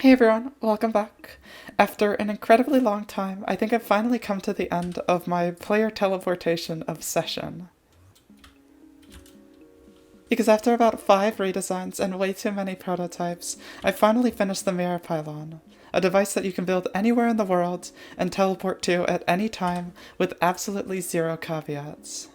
Hey everyone, welcome back. After an incredibly long time, I think I've finally come to the end of my player teleportation obsession. Because after about 5 redesigns and way too many prototypes, I finally finished the mirror pylon, a device that you can build anywhere in the world and teleport to at any time with absolutely zero caveats.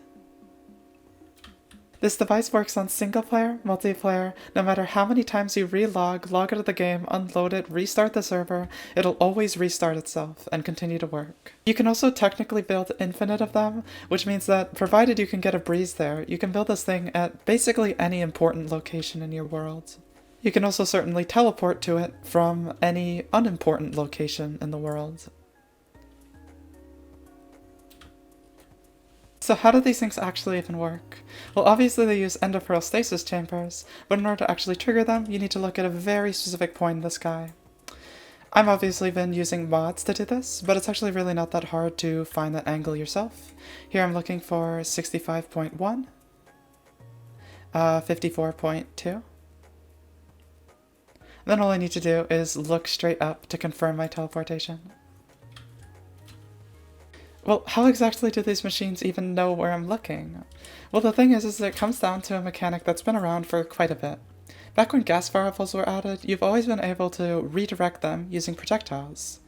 This device works on single player, multiplayer, no matter how many times you log out of the game, unload it, restart the server, it'll always restart itself and continue to work. You can also technically build infinite of them, which means that provided you can get a breeze there, you can build this thing at basically any important location in your world. You can also certainly teleport to it from any unimportant location in the world. So how do these things actually even work? Well, obviously they use endopearl stasis chambers, but in order to actually trigger them, you need to look at a very specific point in the sky. I've obviously been using mods to do this, but it's actually really not that hard to find that angle yourself. Here I'm looking for 65.1, 54.2. Then all I need to do is look straight up to confirm my teleportation. Well, how exactly do these machines even know where I'm looking? Well, the thing is that it comes down to a mechanic that's been around for quite a bit. Back when gas variables were added, you've always been able to redirect them using projectiles.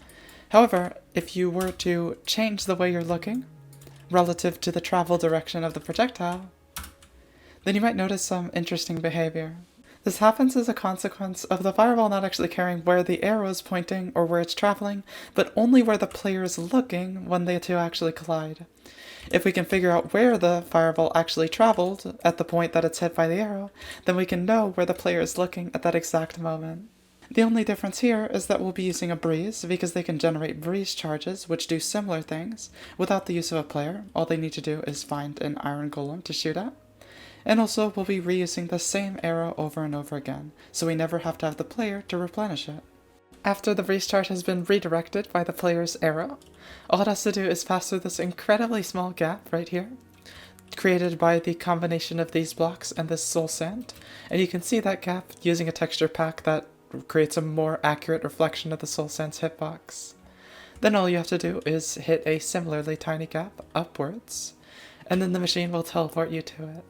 However, if you were to change the way you're looking, relative to the travel direction of the projectile, then you might notice some interesting behavior. This happens as a consequence of the fireball not actually caring where the arrow is pointing or where it's traveling, but only where the player is looking when the two actually collide. If we can figure out where the fireball actually traveled at the point that it's hit by the arrow, then we can know where the player is looking at that exact moment. The only difference here is that we'll be using a breeze because they can generate breeze charges which do similar things without the use of a player. All they need to do is find an iron golem to shoot at. And also, we'll be reusing the same arrow over and over again, so we never have to have the player to replenish it. After the restart has been redirected by the player's arrow, all it has to do is pass through this incredibly small gap right here, created by the combination of these blocks and this soul sand, and you can see that gap using a texture pack that creates a more accurate reflection of the soul sand's hitbox. Then all you have to do is hit a similarly tiny gap upwards, and then the machine will teleport you to it.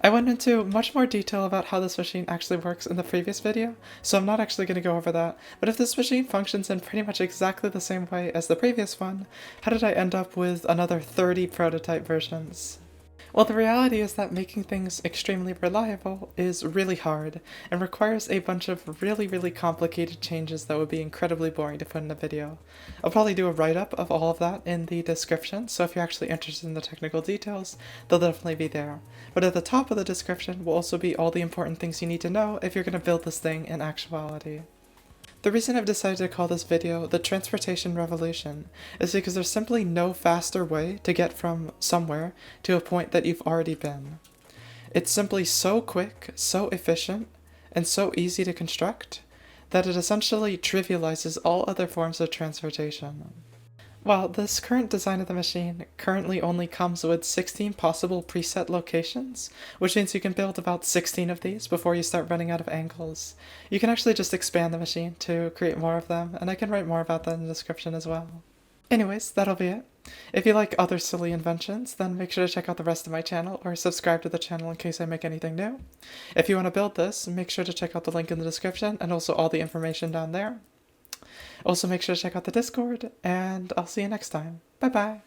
I went into much more detail about how this machine actually works in the previous video, so I'm not actually going to go over that, but if this machine functions in pretty much exactly the same way as the previous one, how did I end up with another 30 prototype versions? Well, the reality is that making things extremely reliable is really hard, and requires a bunch of really complicated changes that would be incredibly boring to put in a video. I'll probably do a write-up of all of that in the description, so if you're actually interested in the technical details, they'll definitely be there. But at the top of the description will also be all the important things you need to know if you're going to build this thing in actuality. The reason I've decided to call this video the Transportation Revolution is because there's simply no faster way to get from somewhere to a point that you've already been. It's simply so quick, so efficient, and so easy to construct that it essentially trivializes all other forms of transportation. While this current design of the machine currently only comes with 16 possible preset locations, which means you can build about 16 of these before you start running out of angles, you can actually just expand the machine to create more of them, and I can write more about that in the description as well. Anyways, that'll be it. If you like other silly inventions, then make sure to check out the rest of my channel, or subscribe to the channel in case I make anything new. If you want to build this, make sure to check out the link in the description, and also all the information down there. Also make sure to check out the Discord, and I'll see you next time. Bye bye!